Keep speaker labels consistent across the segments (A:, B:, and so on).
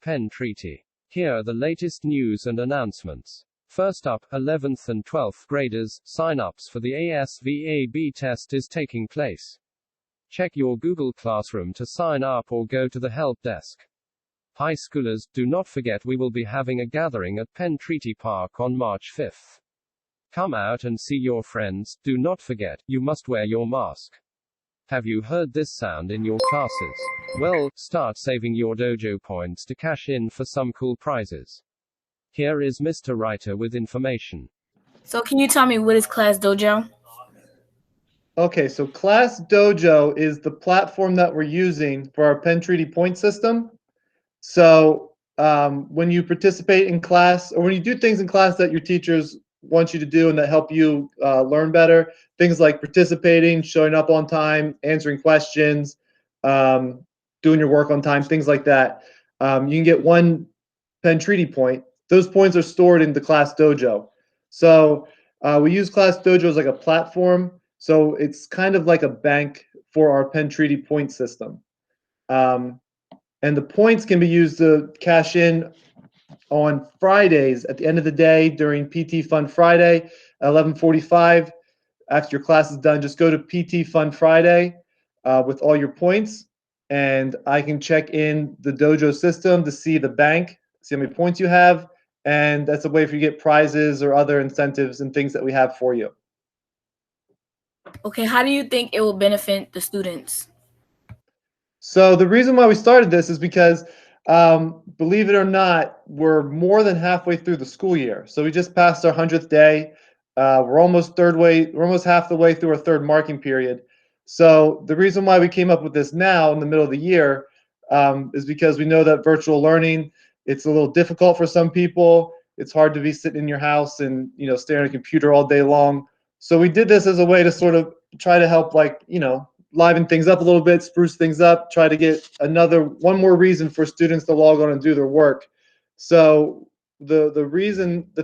A: Penn Treaty. Here are the latest news and announcements. First up, 11th and 12th graders, sign-ups for the ASVAB test is taking place. Check your Google Classroom to sign up or go to the help desk. High schoolers, do not forget we will be having a gathering at Penn Treaty Park on March 5th. Come out and see your friends, do not forget, you must wear your mask. Have you heard this sound in your classes? Well, start saving your dojo points to cash in for some cool prizes. Here is Mr. Writer with information.
B: So can you tell me what is Class Dojo?
C: Okay, so Class Dojo is the platform that we're using for our Penn Treaty point system. So when you participate in class, or when you do things in class that your teachers want you to do and that help you learn better, things like participating, showing up on time, answering questions, doing your work on time, things like that, you can get one Penn Treaty point. Those points are stored in the Class Dojo. So we use Class Dojo as like a platform. So it's kind of like a bank for our Penn Treaty point system. And the points can be used to cash in on Fridays at the end of the day during PT Fun Friday at 11:45. After your class is done, just go to PT Fun Friday with all your points, and I can check in the dojo system to see the bank, see how many points you have, and that's a way for you to get prizes or other incentives and things that we have for you.
B: Okay, how do you think it will benefit the students?
C: So the reason why we started this is because, believe it or not, we're more than halfway through the school year. So we just passed our 100th day. We're almost half the way through our third marking period. So the reason why we came up with this now in the middle of the year is because we know that virtual learning, it's a little difficult for some people. It's hard to be sitting in your house and staring at a computer all day long. So we did this as a way to sort of try to help, liven things up a little bit, spruce things up, try to get one more reason for students to log on and do their work. So the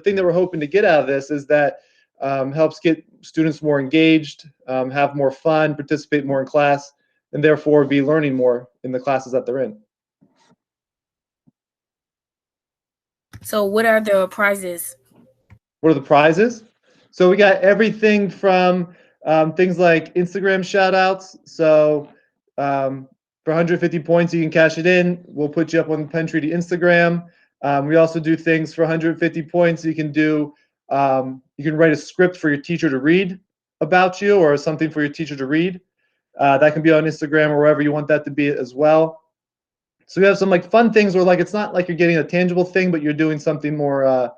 C: thing that we're hoping to get out of this is that helps get students more engaged, have more fun, participate more in class, and therefore be learning more in the classes that they're in.
B: So what are the prizes?
C: What are the prizes? So we got everything from things like Instagram shout outs. So for 150 points, you can cash it in. We'll put you up on Penn Treaty Instagram. We also do things for 150 points. You can write a script for your teacher to read about you, or something for your teacher to read. That can be on Instagram or wherever you want that to be as well. So we have some fun things where it's not like you're getting a tangible thing, but you're doing something more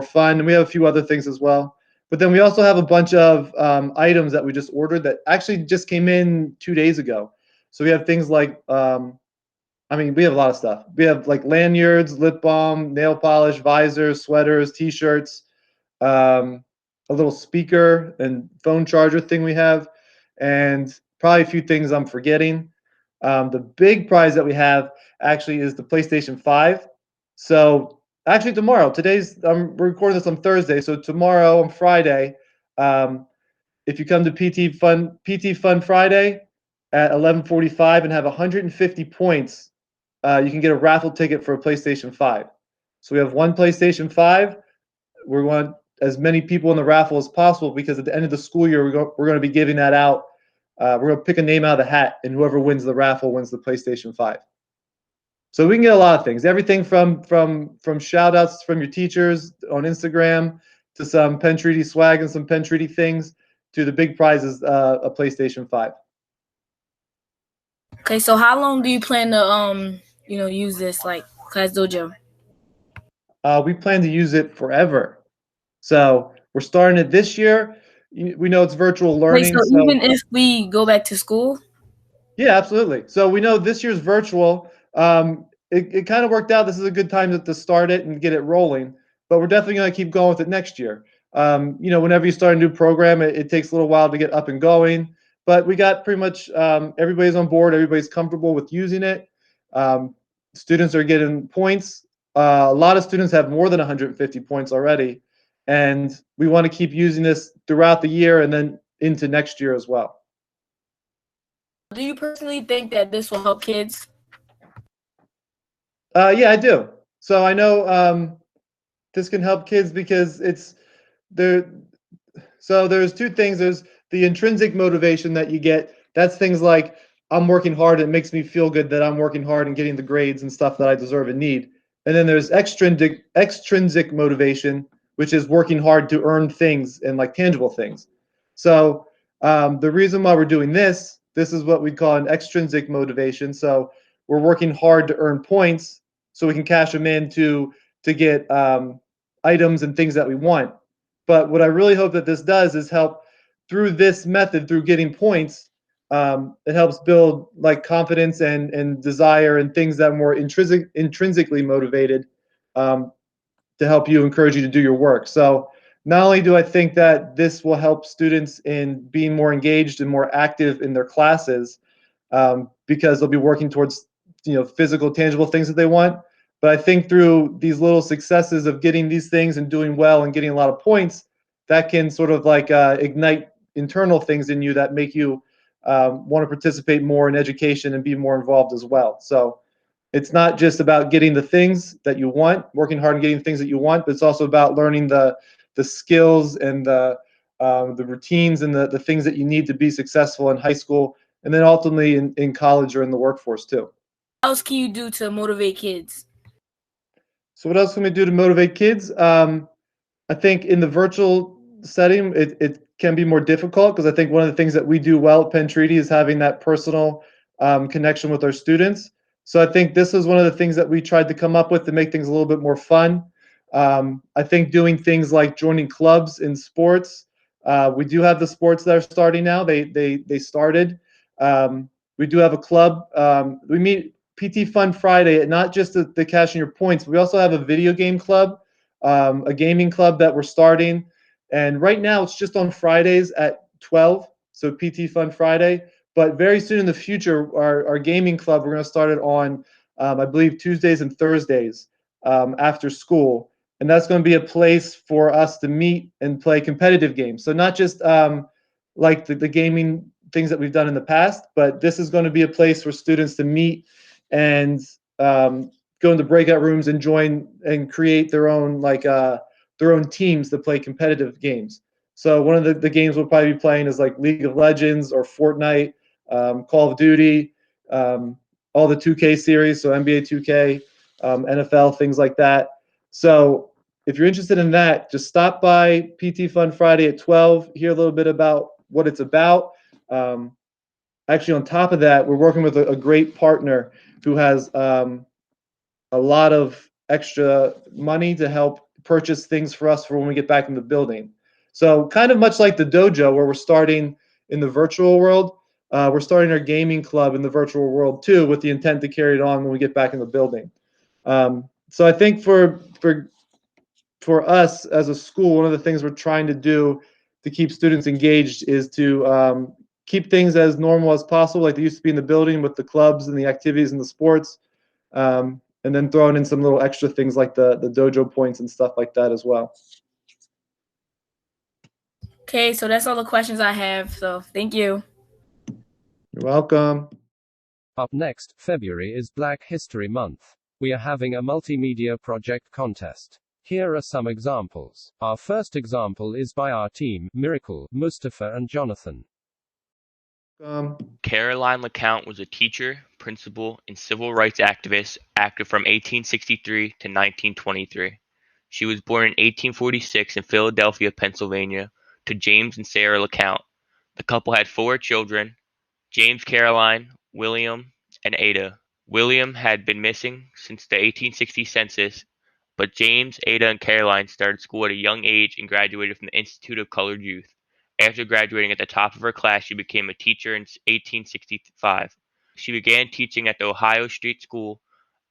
C: fun. And we have a few other things as well. But then we also have a bunch of items that we just ordered that actually just came in 2 days ago. So we have things like, we have a lot of stuff. We have lanyards, lip balm, nail polish, visors, sweaters, T-shirts, a little speaker and phone charger thing we have, and probably a few things I'm forgetting. The big prize that we have actually is the PlayStation 5. So actually tomorrow, I'm recording this on Thursday, so tomorrow on Friday, if you come to PT Fun Friday at 11:45 and have 150 points, you can get a raffle ticket for a PlayStation 5. So we have one PlayStation 5. We want as many people in the raffle as possible because at the end of the school year, we're going to be giving that out. We're going to pick a name out of the hat, and whoever wins the raffle wins the PlayStation 5. So we can get a lot of things, everything from shout outs from your teachers on Instagram to some Penn Treaty swag and some Penn Treaty things to the big prizes, a PlayStation 5.
B: Okay, so how long do you plan to use this Class Dojo?
C: We plan to use it forever. So we're starting it this year. We know it's virtual learning.
B: Wait, so even if we go back to school?
C: Yeah, absolutely. So we know this year's virtual. It kind of worked out. This is a good time to start it and get it rolling. But we're definitely going to keep going with it next year. Whenever you start a new program, it takes a little while to get up and going. But we got pretty much everybody's on board. Everybody's comfortable with using it. Students are getting points. A lot of students have more than 150 points already. And we want to keep using this throughout the year and then into next year as well.
B: Do you personally think that this will help kids?
C: Yeah, I do. So I know this can help kids because it's there. So there's two things. There's the intrinsic motivation that you get. That's things like I'm working hard. It makes me feel good that I'm working hard and getting the grades and stuff that I deserve and need. And then there's extrinsic motivation, which is working hard to earn things and like tangible things. So the reason why we're doing this is what we call an extrinsic motivation. So we're working hard to earn points so we can cash them in to get items and things that we want. But what I really hope that this does is help through this method, through getting points. It helps build like confidence and desire and things that are more intrinsically motivated um, to help you encourage you to do your work. So not only do I think that this will help students in being more engaged and more active in their classes, because they'll be working towards physical, tangible things that they want. But I think through these little successes of getting these things and doing well and getting a lot of points, that can sort of like ignite internal things in you that make you want to participate more in education and be more involved as well. So it's not just about getting the things that you want, working hard and getting things that you want, but it's also about learning the skills and the routines and the things that you need to be successful in high school and then ultimately in college or in the workforce too.
B: What else can you do to motivate kids?
C: So what else can we do to motivate kids? I think in the virtual setting, it can be more difficult because I think one of the things that we do well at Penn Treaty is having that personal connection with our students. So I think this is one of the things that we tried to come up with to make things a little bit more fun. I think doing things like joining clubs in sports. We do have the sports that are starting now. They started. We do have a club. We meet PT Fun Friday, not just the cashing your points. We also have a video game club, a gaming club that we're starting. And right now it's just on Fridays at 12, so PT Fun Friday. But very soon in the future, our gaming club, we're going to start it on, I believe, Tuesdays and Thursdays after school. And that's going to be a place for us to meet and play competitive games. So not just like the gaming things that we've done in the past, but this is going to be a place for students to meet and go into breakout rooms and join and create their own their own teams to play competitive games. So one of the games we'll probably be playing is like League of Legends or Fortnite, Call of Duty, all the 2K series, so NBA 2K, NFL, things like that. So if you're interested in that, just stop by PT Fun Friday at 12, hear a little bit about what it's about. Actually, on top of that, we're working with a great partner who has a lot of extra money to help purchase things for us for when we get back in the building. So kind of much like the dojo where we're starting in the virtual world, we're starting our gaming club in the virtual world too with the intent to carry it on when we get back in the building. So I think for us as a school, one of the things we're trying to do to keep students engaged is to keep things as normal as possible, like they used to be in the building with the clubs and the activities and the sports, and then throwing in some little extra things like the dojo points and stuff like that as well.
B: Okay, so that's all the questions I have. So thank you.
C: You're welcome.
A: Up next, February is Black History Month. We are having a multimedia project contest. Here are some examples. Our first example is by our team, Miracle, Mustafa and Jonathan.
D: Caroline LeCount was a teacher, principal, and civil rights activist active from 1863 to 1923. She was born in 1846 in Philadelphia, Pennsylvania, to James and Sarah LeCount. The couple had 4 children, James, Caroline, William, and Ada. William had been missing since the 1860 census, but James, Ada, and Caroline started school at a young age and graduated from the Institute of Colored Youth. After graduating at the top of her class, she became a teacher in 1865. She began teaching at the Ohio Street School,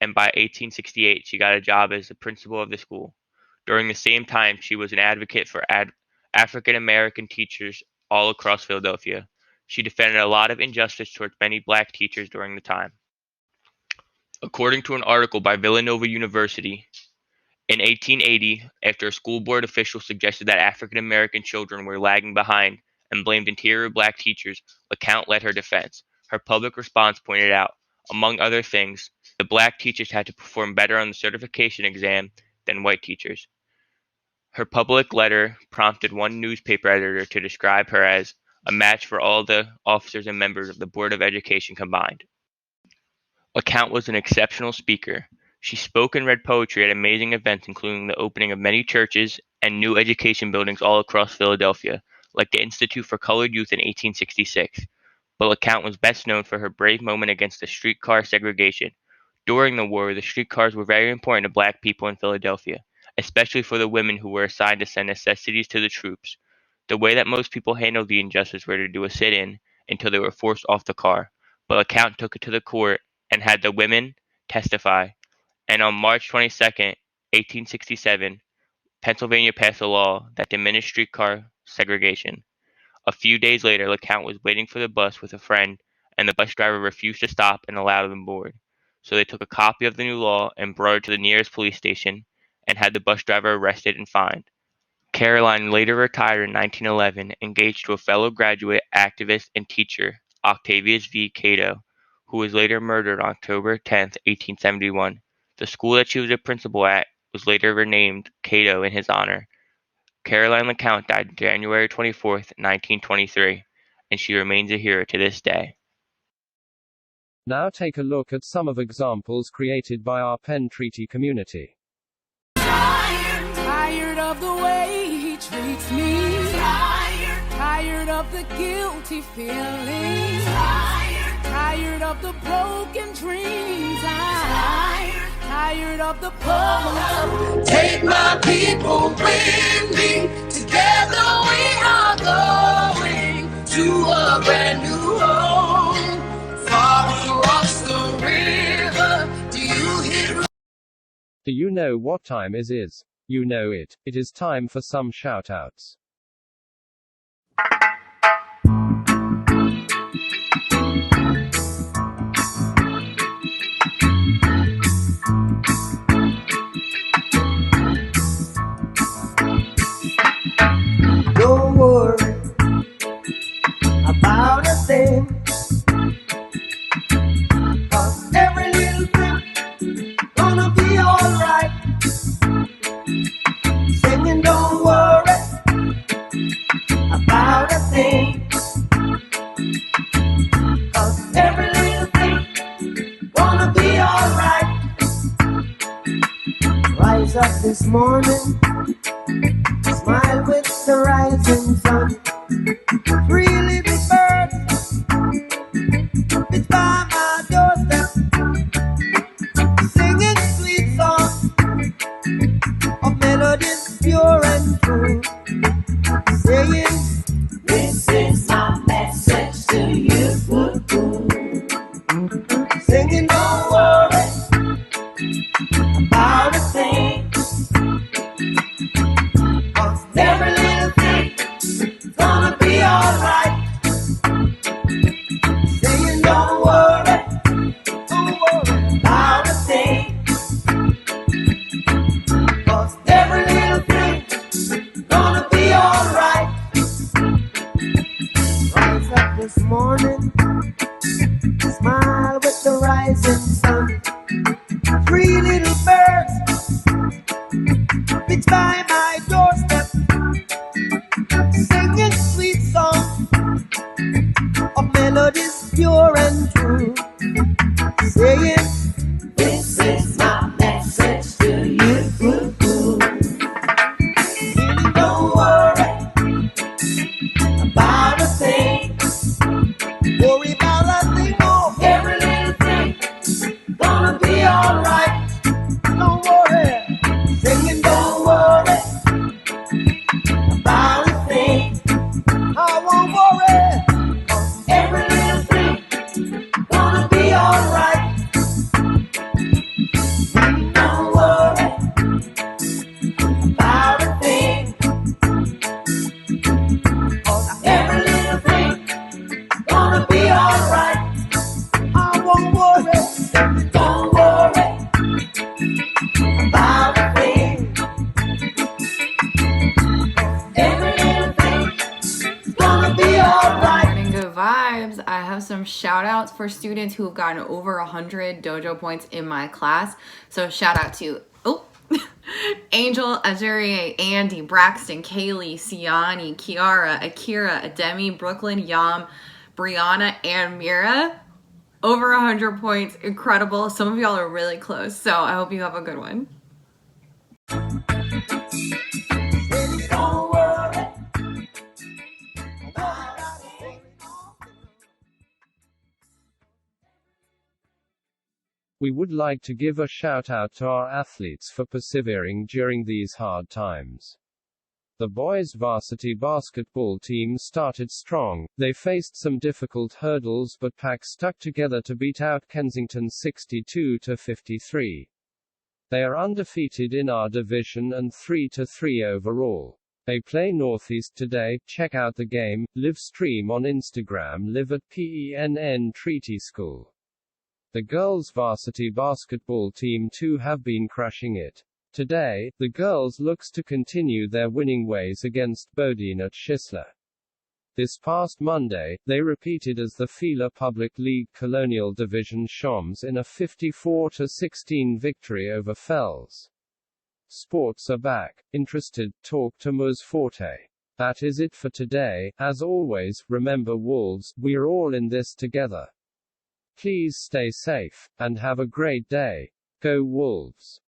D: and by 1868 she got a job as the principal of the school. During the same time, she was an advocate for African American teachers all across Philadelphia. She defended a lot of injustice towards many black teachers during the time. According to an article by Villanova University, in 1880, after a school board official suggested that African American children were lagging behind and blamed interior black teachers, LeCount led her defense. Her public response pointed out, among other things, The black teachers had to perform better on the certification exam than white teachers. Her public letter prompted one newspaper editor to describe her as a match for all the officers and members of the Board of Education combined. LeCount was an exceptional speaker. She spoke and read poetry at amazing events, including the opening of many churches and new education buildings all across Philadelphia, like the Institute for Colored Youth in 1866. But LeCount was best known for her brave moment against the streetcar segregation. During the war, the streetcars were very important to black people in Philadelphia, especially for the women who were assigned to send necessities to the troops. The way that most people handled the injustice were to do a sit-in until they were forced off the car, but LeCount took it to the court and had the women testify. And on March 22nd, 1867, Pennsylvania passed a law that diminished streetcar segregation. A few days later, LeCount was waiting for the bus with a friend, and the bus driver refused to stop and allow them board. So they took a copy of the new law and brought it to the nearest police station and had the bus driver arrested and fined. Caroline later retired in 1911, engaged to a fellow graduate, activist, and teacher, Octavius V. Cato, who was later murdered on October 10, 1871. The school that she was a principal at was later renamed Cato in his honor. Caroline LeCount died January 24, 1923, and she remains a hero to this day.
A: Now take a look at some of examples created by our Penn Treaty community.
E: Tired of the way he treats me. Tired of the guilty feelings. Tired of the broken dreams. Tired of the puzzle. Take my people with me. Together we are going to a brand new home. Far across the river.
A: Do you know what time it is? You know it. It is time for some shoutouts.
F: Don't worry about a thing, 'cause every little thing gonna be alright. Singing, don't worry about a thing, 'cause every little thing gonna be alright. Rise up this morning, smile with the rising sun. Three little birds, it's by my doorstep, singing sweet songs of melodies pure and true, saying, this is my message to you. Singing, don't worry about a thing, 'cause every little thing's gonna be alright. Saying, don't worry about a thing, 'cause every little thing's gonna be alright. Rise up this morning, smile with the rising sun. Three little birds, it's by my doorstep, singing sweet songs of melodies pure and true, saying, this is my message to you. Really don't worry about a thing, worry about a thing, oh, every little thing
G: shout outs for students who have gotten over 100 dojo points in my class. So shout out to Angel, Azuri, Andy, Braxton, Kaylee, Siani, Kiara, Akira, Ademi, Brooklyn, Yam, Brianna, and Mira. Over 100 points. Incredible. Some of y'all are really close. So I hope you have a good one.
F: Don't worry.
A: We would like to give a shout out to our athletes for persevering during these hard times. The boys' varsity basketball team started strong. They faced some difficult hurdles but Pack stuck together to beat out Kensington 62-53. They are undefeated in our division and 3-3 overall. They play Northeast today. Check out the game, live stream on Instagram, live at PENN Treaty School. The girls' varsity basketball team too have been crushing it. Today, the girls looks to continue their winning ways against Bodine at Schisler. This past Monday, they repeated as the Fila Public League Colonial Division Shoms in a 54-16 victory over Fells. Sports are back. Interested? Talk to Ms. Forte. That is it for today. As always, remember Wolves, we're all in this together. Please stay safe, and have a great day. Go Wolves!